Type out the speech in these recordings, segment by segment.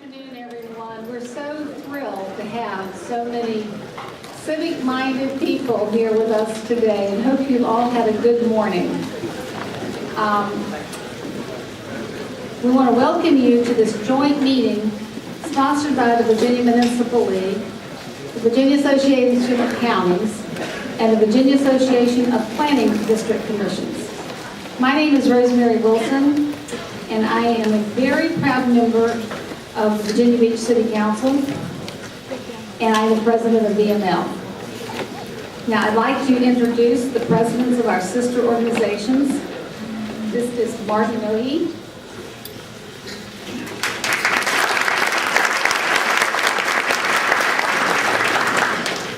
Good afternoon, everyone. We're so thrilled to have so many civic-minded people here with us today, and hope you've all had a good morning. We want to welcome you to this joint meeting sponsored by the Virginia Municipal League, the Virginia Association of Counties, and the Virginia Association of Planning District Commissions. My name is Rosemary Wilson, and I am a very proud member of the Virginia Beach City Council, and I'm the president of VML. Now, I'd like to introduce the presidents of our sister organizations. This is Marty Noe.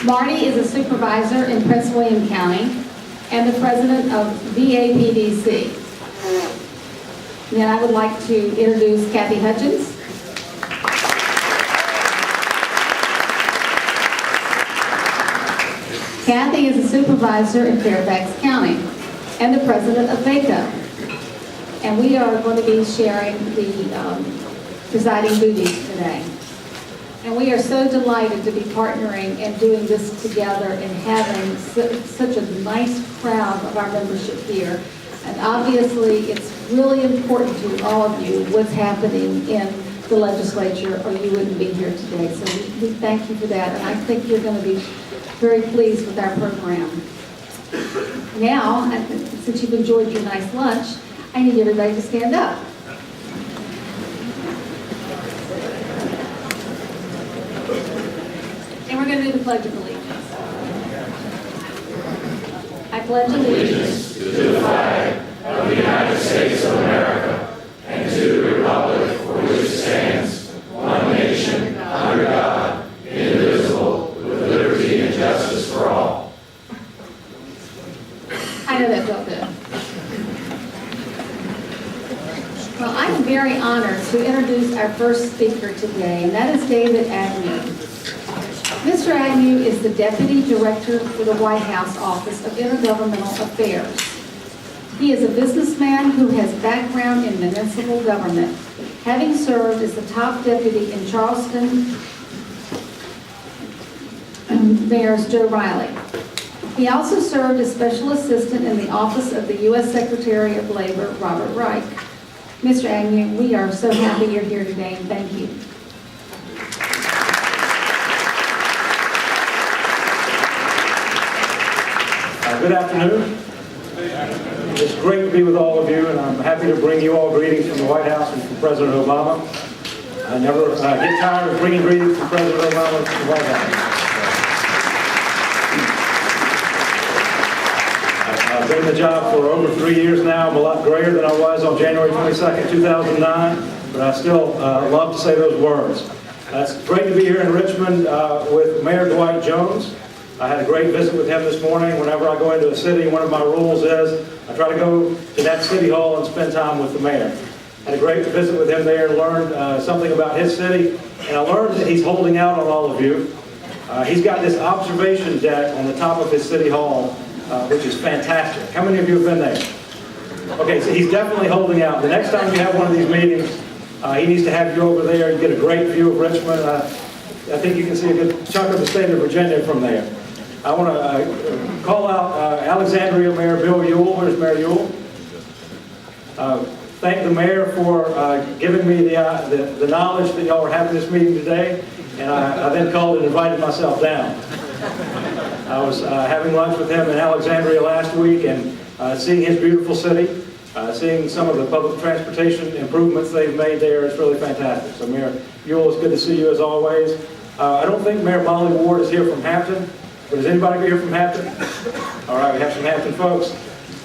Marty is a supervisor in Prince William County and the president of VAPDC. Then I would like to introduce Kathy Hutchins. Kathy is a supervisor in Fairfax County and the president of VACO. And we are going to be sharing the presiding duties today. And we are so delighted to be partnering and doing this together and having such a nice crowd of our membership here. And obviously, it's really important to all of you what's happening in the legislature, or you wouldn't be here today. So we thank you for that, and I think you're going to be very pleased with our program. Now, since you've enjoyed your nice lunch, I need everybody to stand up. And we're going to do the Pledge of Allegiance. I pledge allegiance to the flag of the United States of America and to the republic for which it stands, one nation, under God, indivisible, with liberty and justice for all. I know that felt good. Well, I'm very honored to introduce our first speaker today, and that is David Agnew. Mr. Agnew is the Deputy Director for the White House Office of Intergovernmental Affairs. He is a businessman who has background in municipal government, having served as the top deputy in Charleston Mayor's Joe Riley. He also served as special assistant in the office of the U.S. Secretary of Labor, Robert Reich. Mr. Agnew, we are so happy you're here today, and thank you. Good afternoon. It's great to be with all of you, and I'm happy to bring you all greetings from the White House and from President Obama. I never get tired of bringing greetings from President Obama to the White House. I've been in the job for over 3 years now. I'm a lot grayer than I was on January 22nd, 2009, but I still love to say those words. It's great to be here in Richmond with Mayor Dwight Jones. I had a great visit with him this morning. Whenever I go into a city, one of my rules is I try to go to that city hall and spend time with the mayor. I had a great visit with him there and learned something about his city, and I learned that he's holding out on all of you. He's got this observation deck on the top of his city hall, which is fantastic. How many of you have been there? Okay, so he's definitely holding out. The next time you have one of these meetings, he needs to have you over there. You get a great view of Richmond. I think you can see a good chunk of the state of Virginia from there. I want to call out Alexandria Mayor Bill Ewell. Where's Mayor Ewell? Thank the mayor for giving me the knowledge that y'all were having this meeting today, and I then called and invited myself down. I was having lunch with him in Alexandria last week and seeing his beautiful city, seeing some of the public transportation improvements they've made there. It's really fantastic. So Mayor Ewell, it's good to see you as always. I don't think Mayor Molly Ward is here from Hampton. But is anybody here from Hampton? All right, we have some Hampton folks.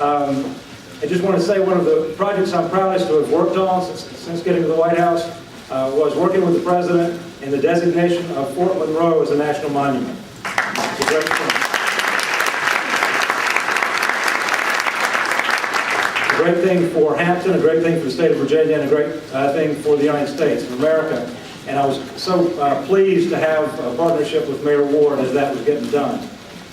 I just want to say one of the projects I'm proudest to have worked on since getting to the White House was working with the President in the designation of Fort Monroe as a national monument. It's a great thing. A great thing for Hampton, a great thing for the state of Virginia, and a great thing for the United States of America. And I was so pleased to have a partnership with Mayor Ward as that was getting done.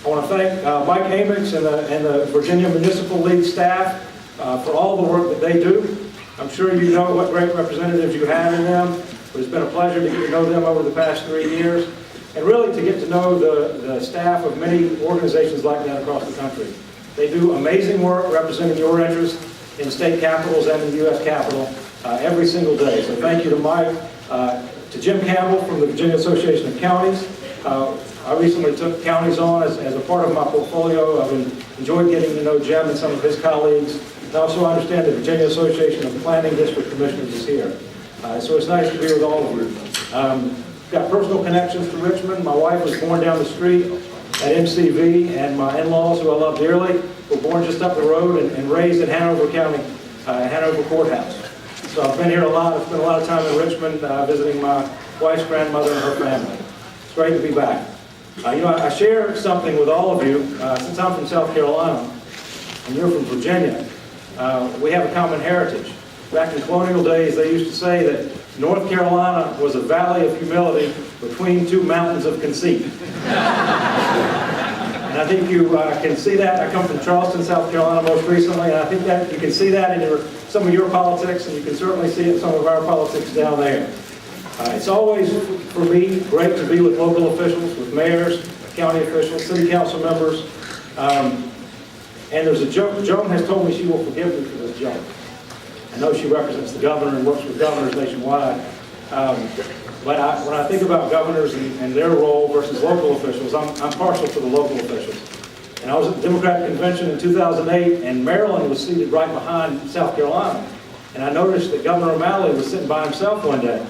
I want to thank Mike Amix and the Virginia Municipal League staff for all the work that they do. I'm sure you know what great representatives you have in them. but it's been a pleasure to get to know them over the past 3 years, and really to get to know the staff of many organizations like that across the country. They do amazing work representing your interest in state capitals and in the U.S. Capitol every single day. So thank you to Mike, to Jim Campbell from the Virginia Association of Counties. I recently took counties on as a part of my portfolio. I've enjoyed getting to know Jim and some of his colleagues. And also understand the Virginia Association of Planning District Commissioners is here. So it's nice to be with all of you. Got personal connections to Richmond. My wife was born down the street at MCV, and my in-laws, who I love dearly, were born just up the road and raised in Hanover County, Hanover Courthouse. So I've been here a lot. I've spent a lot of time in Richmond visiting my wife's grandmother and her family. It's great to be back. I share something with all of you. Since I'm from South Carolina and you're from Virginia, we have a common heritage. Back in colonial days, they used to say that North Carolina was a valley of humility between two mountains of conceit. And I think you can see that. I come from Charleston, South Carolina most recently, and I think that you can see that in some of your politics, and you can certainly see it in some of our politics down there. It's always, for me, great to be with local officials, with mayors, county officials, city council members. And there's a joke. Joan has told me she will forgive me for this joke. I know she represents the governor and works with governors nationwide. But when I think about governors and their role versus local officials, I'm partial to the local officials. And I was at the Democratic Convention in 2008, and Maryland was seated right behind South Carolina. And I noticed that Governor O'Malley was sitting by himself one day.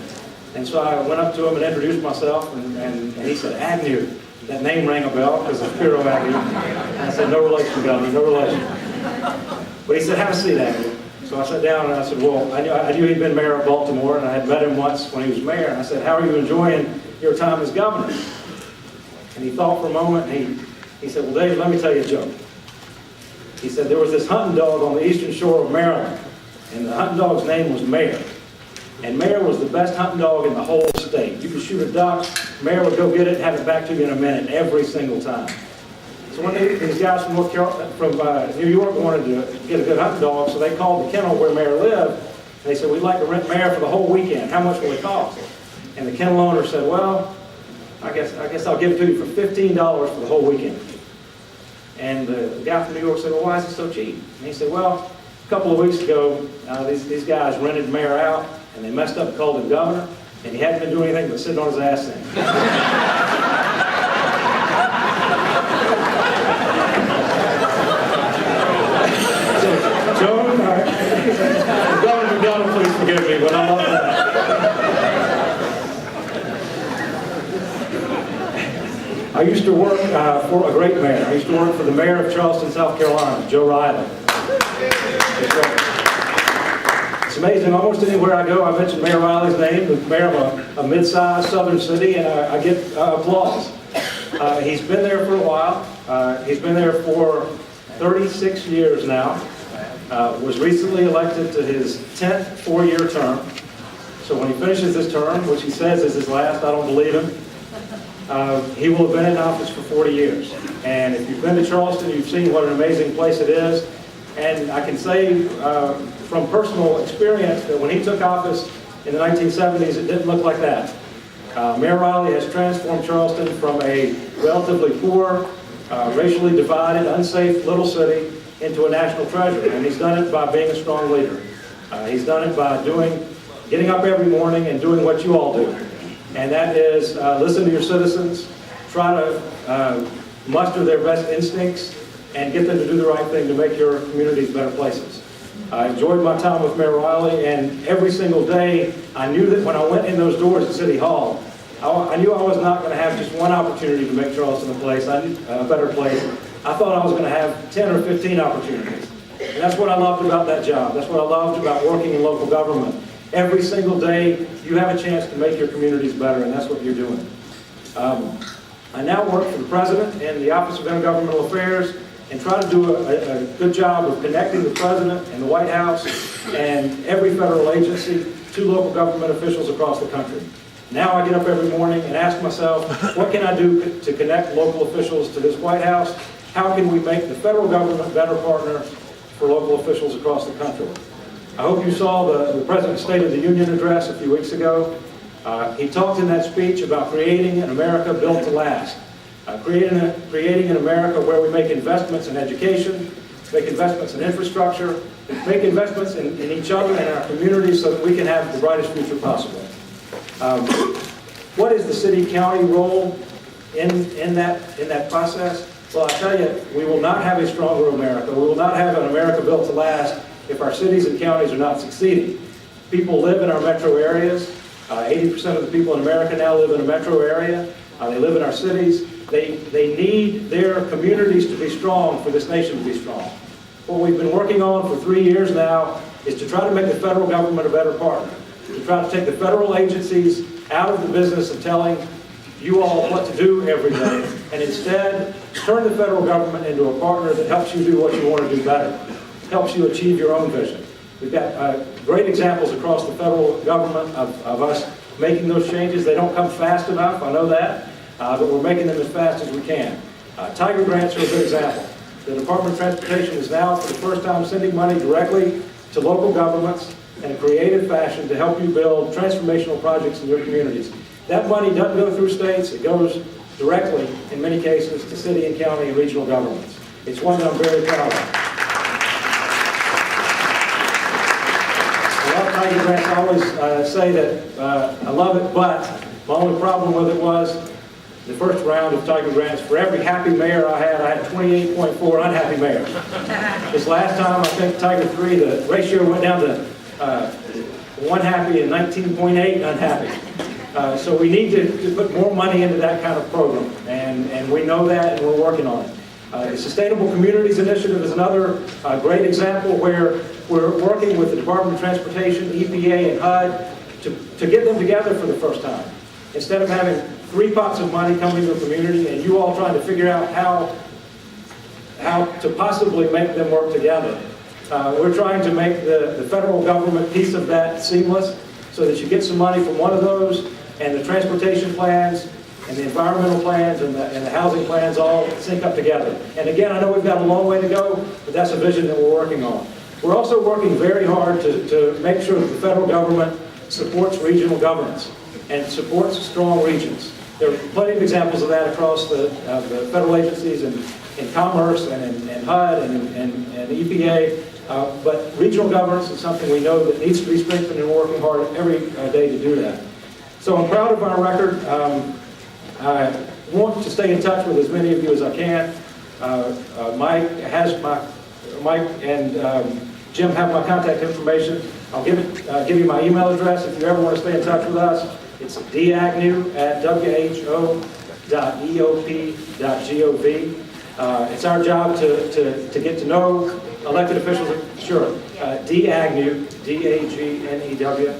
And so I went up to him and introduced myself, and he said, Agnew. That name rang a bell because of Spiro Agnew. And I said, no relation, Governor, no relation. But he said, have a seat, Agnew. So I sat down and I said, well, I knew he'd been mayor of Baltimore, and I had met him once when he was mayor. And I said, how are you enjoying your time as governor? And he thought for a moment, and he said, well, Dave, let me tell you a joke. He said, there was this hunting dog on the eastern shore of Maryland, and the hunting dog's name was Mayor. And Mayor was the best hunting dog in the whole state. You could shoot a duck, Mayor would go get it and have it back to you in a minute every single time. So when these guys from New York wanted to get a good hunting dog, so they called the kennel where Mayor lived, and they said, we'd like to rent Mayor for the whole weekend. How much will it cost? And the kennel owner said, well, I guess I'll give it to you for $15 for the whole weekend. And the guy from New York said, well, why is it so cheap? And he said, well, a couple of weeks ago, these guys rented Mayor out, and they messed up and called him governor, and he hadn't been doing anything but sitting on his ass since. So, Joan, Governor McDonald, please forgive me, but I love that. I used to work for a great mayor. I used to work for the mayor of Charleston, South Carolina, Joe Riley. It's amazing, almost anywhere I go, I mention Mayor Riley's name, the mayor of a mid-sized southern city, and I get applause. He's been there for a while. He's been there for 36 years now. Was recently elected to his 10th four-year term. So when he finishes this term, which he says is his last, I don't believe him, he will have been in office for 40 years. And if you've been to Charleston, you've seen what an amazing place it is. And I can say from personal experience that when he took office in the 1970s, it didn't look like that. Mayor Riley has transformed Charleston from a relatively poor, racially divided, unsafe little city into a national treasure. And he's done it by being a strong leader. He's done it by getting up every morning and doing what you all do. And that is listen to your citizens, try to muster their best instincts, and get them to do the right thing to make your communities better places. I enjoyed my time with Mayor Riley, and every single day I knew that when I went in those doors at City Hall, I knew I was not going to have just one opportunity to make Charleston a better place. I thought I was going to have 10 or 15 opportunities. And that's what I loved about that job. That's what I loved about working in local government. Every single day you have a chance to make your communities better, and that's what you're doing. I now work for the President in the Office of Intergovernmental Affairs, and try to do a good job of connecting the President and the White House and every federal agency to local government officials across the country. Now I get up every morning and ask myself, what can I do to connect local officials to this White House? How can we make the federal government a better partner for local officials across the country? I hope you saw the President's State of the Union address a few weeks ago. He talked in that speech about creating an America built to last, creating an America where we make investments in education, make investments in infrastructure, make investments in each other and our communities so that we can have the brightest future possible. What is the city-county role in that process? Well, I tell you, we will not have a stronger America. We will not have an America built to last if our cities and counties are not succeeding. People live in our metro areas. 80% of the people in America now live in a metro area. They live in our cities. They need their communities to be strong for this nation to be strong. What we've been working on for 3 years now is to try to make the federal government a better partner, to try to take the federal agencies out of the business of telling you all what to do every day, and instead turn the federal government into a partner that helps you do what you want to do better, helps you achieve your own vision. We've got great examples across the federal government of us making those changes. They don't come fast enough, I know that, but we're making them as fast as we can. Tiger grants are a good example. The Department of Transportation is now, for the first time, sending money directly to local governments in a creative fashion to help you build transformational projects in your communities. That money doesn't go through states, it goes directly, in many cases, to city and county and regional governments. It's one that I'm very proud of. I love Tiger grants. I always say that I love it, but my only problem with it was the first round of Tiger grants, for every happy mayor I had 28.4 unhappy mayors. This last time, I think Tiger 3, the ratio went down to 1 happy and 19.8 unhappy. So we need to put more money into that kind of program, and we know that, and we're working on it. The Sustainable Communities Initiative is another great example where we're working with the Department of Transportation, EPA, and HUD to get them together for the first time. Instead of having 3 pots of money coming to a community and you all trying to figure out how to possibly make them work together, we're trying to make the federal government piece of that seamless so that you get some money from one of those, and the transportation plans and the environmental plans and the housing plans all sync up together. And again, I know we've got a long way to go, but that's a vision that we're working on. We're also working very hard to make sure that the federal government supports regional governance and supports strong regions. There are plenty of examples of that across the federal agencies in Commerce and in HUD and EPA, but regional governance is something we know that needs to be strengthened, and we're working hard every day to do that. So I'm proud of our record. I want to stay in touch with as many of you as I can. Mike and Jim have my contact information. I'll give you my email address if you ever want to stay in touch with us. It's dagnew@who.eop.gov. It's our job to get to know elected officials. Sure, Dagnew, D-A-G-N-E-W,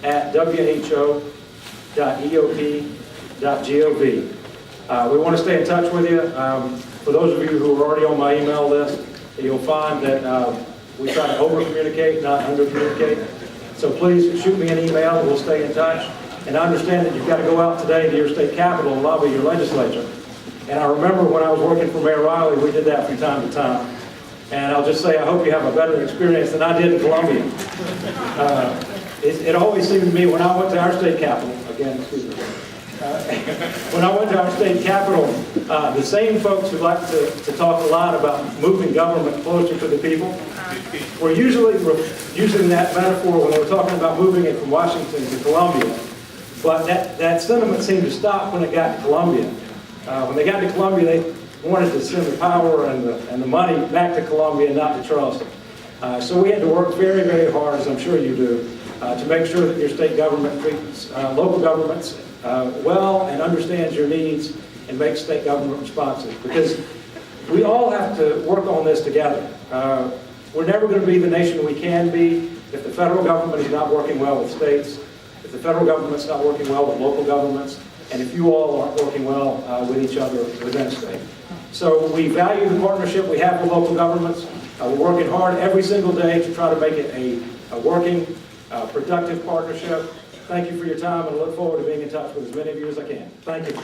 @who.eop.gov. We want to stay in touch with you. For those of you who are already on my email list, you'll find that we try to over-communicate, not under-communicate. So please shoot me an email and we'll stay in touch. And I understand that you've got to go out today to your state capitol and lobby your legislature. And I remember when I was working for Mayor Riley, we did that from time to time. And I'll just say, I hope you have a better experience than I did in Columbia. It always seemed to me when I went to our state capitol, again, excuse me, when I went to our state capitol, the same folks who like to talk a lot about moving government closer to the people were usually using that metaphor when they were talking about moving it from Washington to Columbia. But that sentiment seemed to stop when it got to Columbia. When they got to Columbia, they wanted to send the power and the money back to Columbia, not to Charleston. So we had to work very, very hard, as I'm sure you do, to make sure that your state government treats local governments well and understands your needs and makes state government responsive. Because we all have to work on this together. We're never going to be the nation we can be if the federal government is not working well with states, if the federal government's not working well with local governments, and if you all aren't working well with each other within state. So we value the partnership we have with local governments. We're working hard every single day to try to make it a working, productive partnership. Thank you for your time, and I look forward to being in touch with as many of you as I can. Thank you.